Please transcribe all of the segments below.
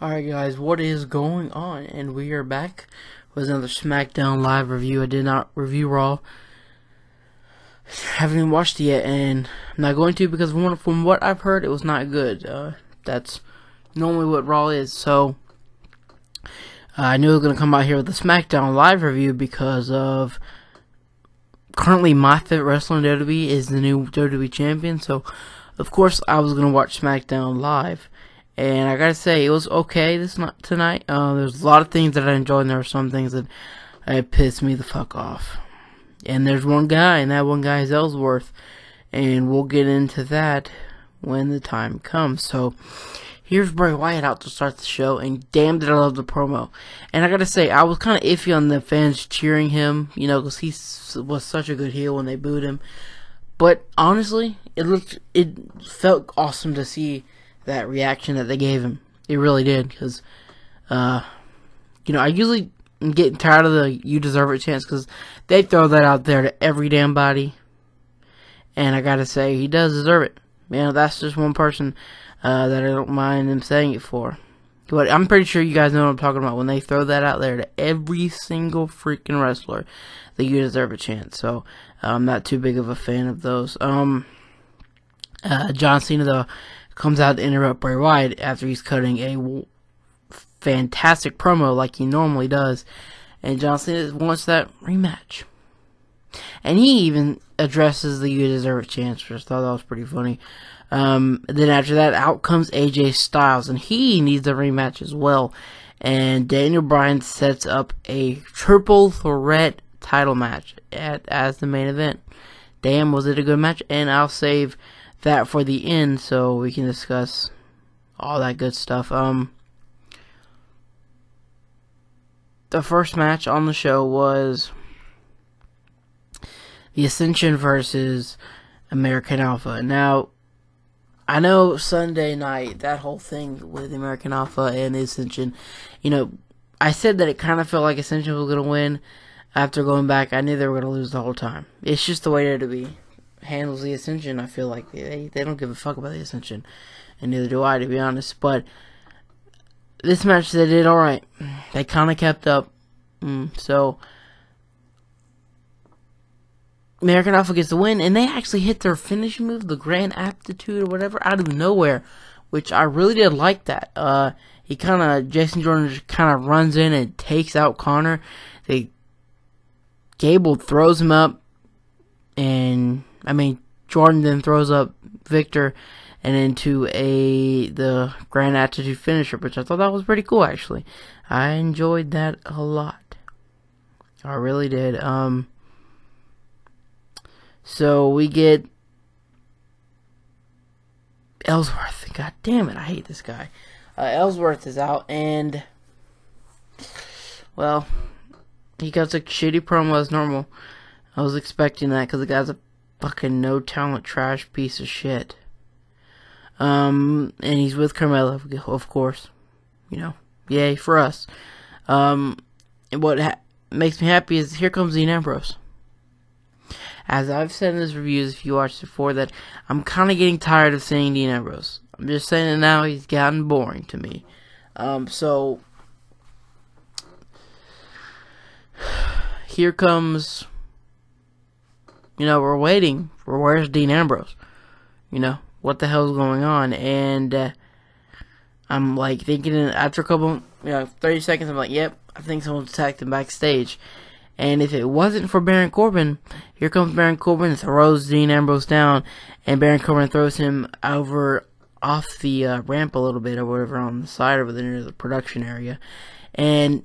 Alright guys, what is going on? And we are back with another SmackDown live review. I did not review Raw. Haven't even watched it yet, and I'm not going to because from what I've heard, it was not good. That's normally what Raw is, so I knew I was going to come out here with a SmackDown live review because of currently my favorite wrestler in WWE is the new WWE champion, so of course I was going to watch SmackDown live. And I gotta say, it was okay tonight. There's a lot of things that I enjoyed, and there were some things that pissed me the fuck off. And there's one guy, and that one guy is Ellsworth. And we'll get into that when the time comes. So, here's Bray Wyatt out to start the show, and damn did I love the promo. And I gotta say, I was kind of iffy on the fans cheering him, because he was such a good heel when they booed him. But honestly, it felt awesome to see that reaction that they gave him. It really did, because I usually am getting tired of the "you deserve it" chants, because they throw that out there to every damn body, and I gotta say, he does deserve it. That's just one person that I don't mind them saying it for. But I'm pretty sure you guys know what I'm talking about when they throw that out there to every single freaking wrestler, the "you deserve it" chant. So I'm not too big of a fan of those. John Cena though comes out to interrupt Bray Wyatt after he's cutting a fantastic promo like he normally does. And John Cena wants that rematch. And he even addresses the "you deserve it" chants, which I thought that was pretty funny. Then after that, out comes AJ Styles, and he needs a rematch as well. And Daniel Bryan sets up a triple threat title match as the main event. Damn, was it a good match? And I'll save that for the end so we can discuss all that good stuff. The first match on the show was the Ascension versus American Alpha. Now, I know Sunday night, that whole thing with American Alpha and the Ascension, I said that it kind of felt like Ascension was going to win. After going back, I knew they were going to lose the whole time. It's just the way WWE handles the Ascension. I feel like they don't give a fuck about the Ascension, and neither do I, to be honest. But this match, they did alright. They kind of kept up. So American Alpha gets the win, and they actually hit their finishing move, the Grand Aptitude or whatever, out of nowhere, which I really did like that. Jason Jordan just kind of runs in and takes out Connor. Gable throws him up, and Jordan then throws up Victor and into the Grand Attitude finisher, which I thought that was pretty cool, actually. I enjoyed that a lot. I really did. So we get Ellsworth. God damn it, I hate this guy. Ellsworth is out, and well, he cuts a shitty promo as normal. I was expecting that because the guy's a fucking no talent trash piece of shit. And he's with Carmella, of course. Yay for us. And what makes me happy is here comes Dean Ambrose. As I've said in this reviews, if you watched before, that I'm kind of getting tired of seeing Dean Ambrose. I'm just saying it now, he's gotten boring to me. So here comes, we're waiting for where's Dean Ambrose? What the hell's going on? And I'm like thinking after a couple, 30 seconds, I'm like, yep, I think someone's attacked him backstage. And if it wasn't for Baron Corbin, here comes Baron Corbin, throws Dean Ambrose down, and Baron Corbin throws him off the ramp a little bit or whatever on the side over there near the production area. And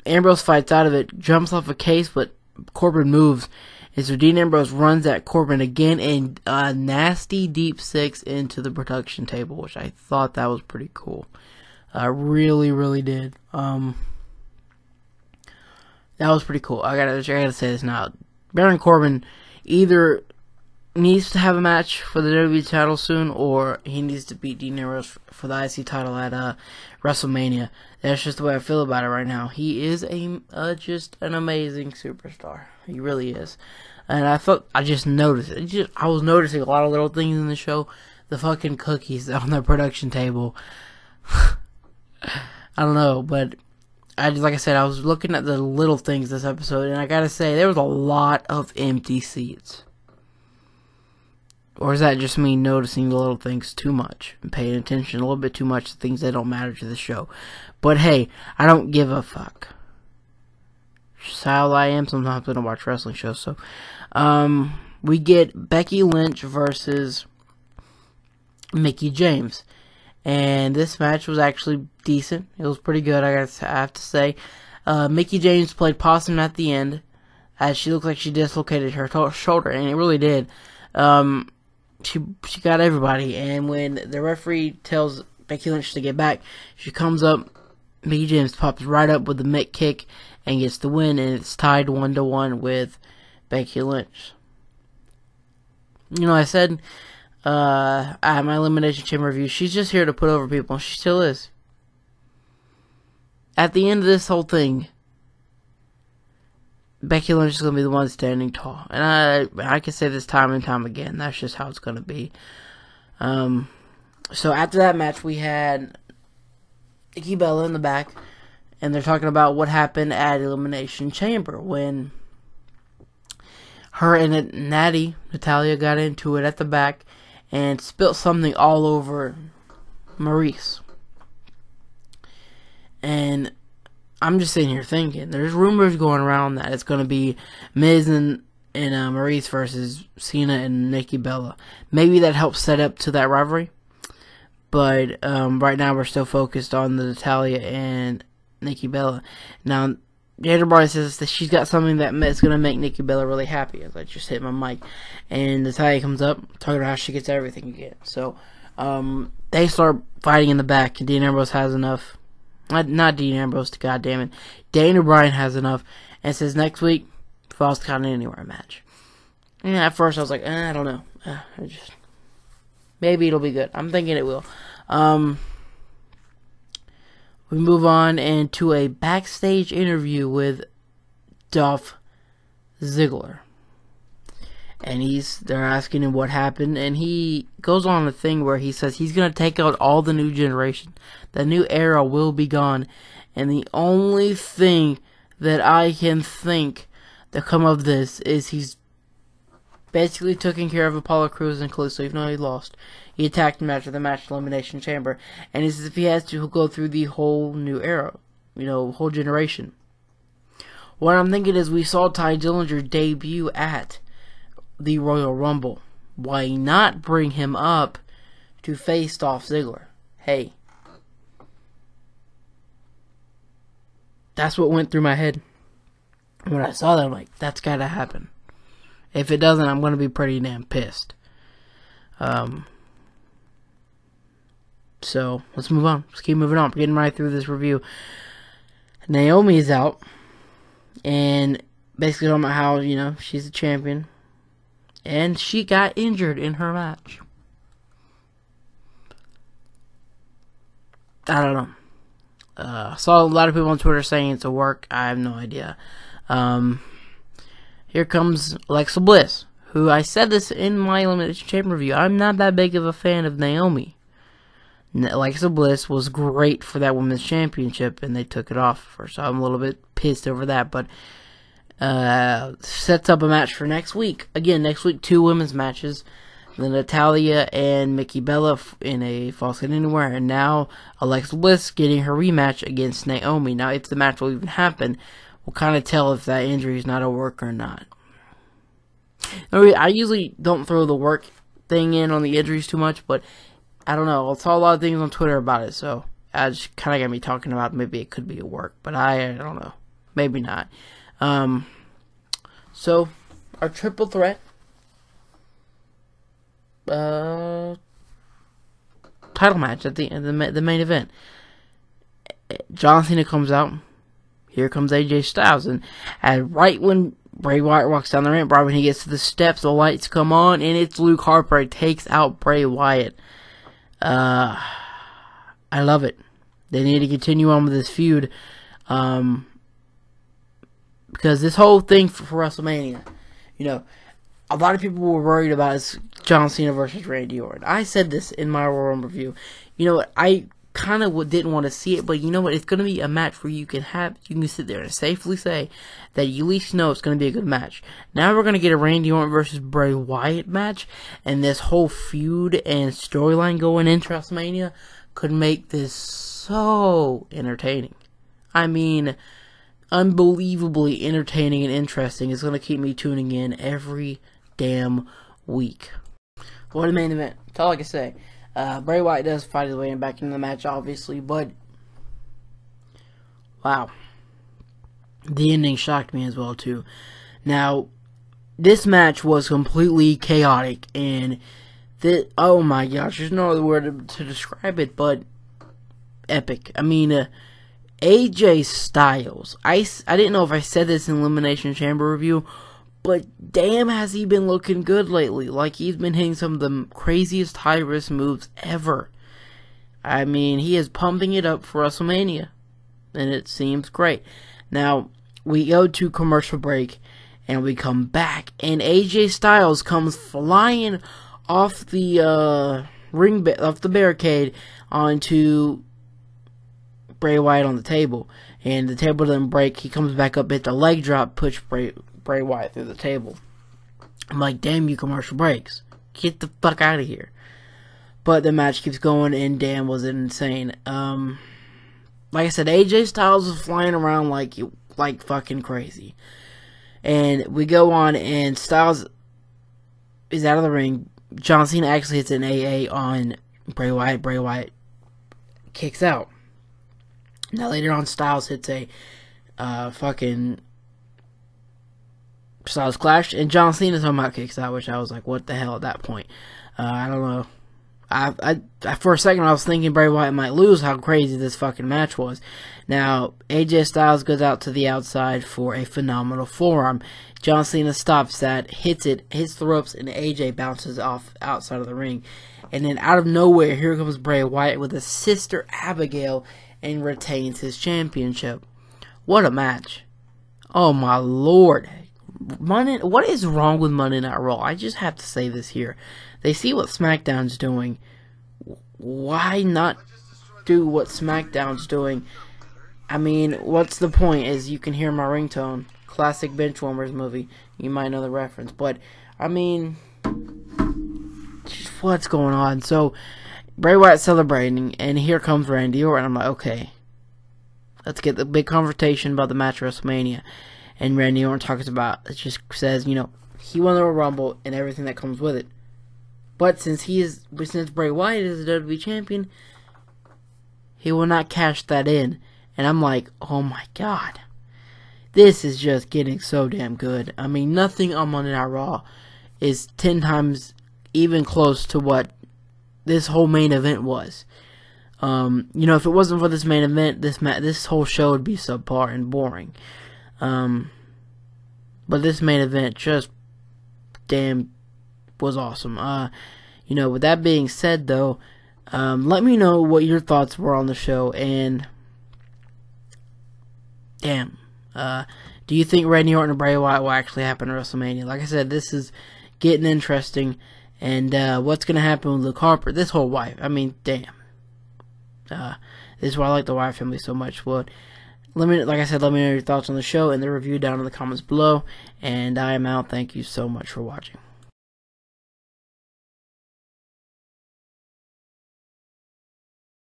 Ambrose fights out of it, jumps off a case, but Corbin moves. And so Dean Ambrose runs at Corbin again, and a nasty deep six into the production table, which I thought that was pretty cool. I really, really did. That was pretty cool. I gotta say this now. Baron Corbin either needs to have a match for the WWE title soon, or he needs to beat Dean Ambrose for the IC title at WrestleMania. That's just the way I feel about it right now. He is just an amazing superstar. He really is. And I just noticed it. I was noticing a lot of little things in the show. The fucking cookies on the production table. I don't know, but like I said, I was looking at the little things this episode, and I gotta say, there was a lot of empty seats. Or is that just me noticing the little things too much and paying attention a little bit too much to things that don't matter to the show? But hey, I don't give a fuck. Just how I am. Sometimes I don't watch wrestling shows. So, we get Becky Lynch versus Mickie James. And this match was actually decent. It was pretty good, I have to say. Mickie James played possum at the end, as she looked like she dislocated her shoulder, and it really did. She got everybody, and when the referee tells Becky Lynch to get back, she comes up, Mickie James pops right up with the mitt kick and gets the win, and it's tied 1-1 with Becky Lynch. You know, I said at my Elimination Chamber review, she's just here to put over people, and she still is. At the end of this whole thing, Becky Lynch is going to be the one standing tall. And I can say this time and time again. That's just how it's going to be. So after that match, we had Nikki Bella in the back. And they're talking about what happened at Elimination Chamber when her and Natty, Natalya, got into it at the back and spilt something all over Maurice. And I'm just sitting here thinking, there's rumors going around that it's going to be Miz and Maurice versus Cena and Nikki Bella. Maybe that helps set up to that rivalry. But right now we're still focused on the Natalya and Nikki Bella. Now, Jada Bryan says that she's got something that is going to make Nikki Bella really happy. As I just hit my mic. And Natalya comes up, talking about how she gets everything again. So, they start fighting in the back, and Dean Ambrose has enough. Not Dean Ambrose, goddammit. Daniel Bryan has enough, and says next week, Falls Count Anywhere match. And at first I was like, I don't know. Maybe it'll be good. I'm thinking it will. We move on into a backstage interview with Dolph Ziggler. And they're asking him what happened, and he goes on a thing where he says he's going to take out all the new generation. The new era will be gone, and the only thing that I can think that come of this is he's basically taking care of Apollo Crews and Calypso, even though he lost. He attacked him after the match Elimination Chamber, and he says if he has to, he'll go through the whole new era, whole generation. What I'm thinking is we saw Ty Dillinger debut at the Royal Rumble. Why not bring him up to face Dolph Ziggler? Hey. That's what went through my head. When I saw that, I'm like, that's gotta happen. If it doesn't, I'm gonna be pretty damn pissed. So, let's move on. Let's keep moving on. We're getting right through this review. Naomi is out. And basically talking about how, she's a champion. And she got injured in her match. I don't know. I saw a lot of people on Twitter saying it's a work. I have no idea. Here comes Alexa Bliss, who I said this in my Elimination Chamber review. I'm not that big of a fan of Naomi. Alexa Bliss was great for that Women's Championship, and they took it off her, so I'm a little bit pissed over that, but sets up a match for next week. Again, next week, 2 women's matches. Then Natalya and Nikki Bella in a Falls Count Anywhere, and now Alexa Bliss getting her rematch against Naomi. Now, if the match will even happen, we'll kind of tell if that injury is not a work or not. I usually don't throw the work thing in on the injuries too much, but I don't know. I saw a lot of things on Twitter about it, so I just kind of got me talking about maybe it could be a work, but I don't know. Maybe not. So, our triple threat title match at the main event. John Cena comes out. Here comes AJ Styles, and right when Bray Wyatt walks down the ramp, right when he gets to the steps, the lights come on, and it's Luke Harper takes out Bray Wyatt. I love it. They need to continue on with this feud, because this whole thing for WrestleMania, a lot of people were worried about is John Cena versus Randy Orton. I said this in my Royal Rumble review. You know what? I kind of didn't want to see it, but you know what? It's going to be a match where you can sit there and safely say that you at least know it's going to be a good match. Now we're going to get a Randy Orton versus Bray Wyatt match, and this whole feud and storyline going into WrestleMania could make this so entertaining. I mean, unbelievably entertaining and interesting. It's going to keep me tuning in every damn week. What a main event. That's all I can say. Bray Wyatt does fight his way back into the match, obviously, but wow. The ending shocked me as well, too. Now, this match was completely chaotic, and oh my gosh, there's no other word to describe it but epic. I mean, AJ Styles, I didn't know if I said this in Elimination Chamber review, but damn has he been looking good lately. Like, he's been hitting some of the craziest high-risk moves ever. I mean, he is pumping it up for WrestleMania, and it seems great. Now, we go to commercial break, and we come back, and AJ Styles comes flying off the off the barricade onto Bray Wyatt on the table, and the table doesn't break. He comes back up, hit the leg drop, push Bray Wyatt through the table. I'm like, damn you commercial breaks, get the fuck out of here. But the match keeps going, and damn was it insane. Like I said, AJ Styles was flying around like fucking crazy. And we go on, and Styles is out of the ring. John Cena actually hits an AA on Bray Wyatt. Bray Wyatt kicks out. Now later on, Styles hits a fucking Styles Clash, and John Cena somehow kicks out, which I was like, what the hell at that point? I don't know. I for a second I was thinking Bray Wyatt might lose. How crazy this fucking match was. Now AJ Styles goes out to the outside for a phenomenal forearm. John Cena stops that, hits the ropes, and AJ bounces off outside of the ring. And then out of nowhere, here comes Bray Wyatt with his sister Abigail and retains his championship. What a match! Oh my lord! What is wrong with Monday Night Raw? I just have to say this here. They see what SmackDown's doing. Why not do what SmackDown's doing? I mean, what's the point? As you can hear my ringtone. Classic Benchwarmers movie. You might know the reference. But, I mean, just what's going on? So, Bray Wyatt celebrating, and here comes Randy Orton. I'm like, okay. Let's get the big confrontation about the match at WrestleMania. And Randy Orton talks about, it just says, you know, he won the Royal Rumble and everything that comes with it. But since Bray Wyatt is the WWE champion, he will not cash that in. And I'm like, oh my god. This is just getting so damn good. I mean, nothing on Monday Night Raw is 10 times even close to what this whole main event was. You know, if it wasn't for this main event, this whole show would be subpar and boring. But this main event just damn was awesome. You know, with that being said, though, let me know what your thoughts were on the show, and damn, do you think Randy Orton and Bray Wyatt will actually happen at WrestleMania? Like I said, this is getting interesting, and what's gonna happen with Luke Harper? This whole Wyatt, I mean, damn. This is why I like the Wyatt family so much. Well, like I said, let me know your thoughts on the show and the review down in the comments below. And I am out. Thank you so much for watching.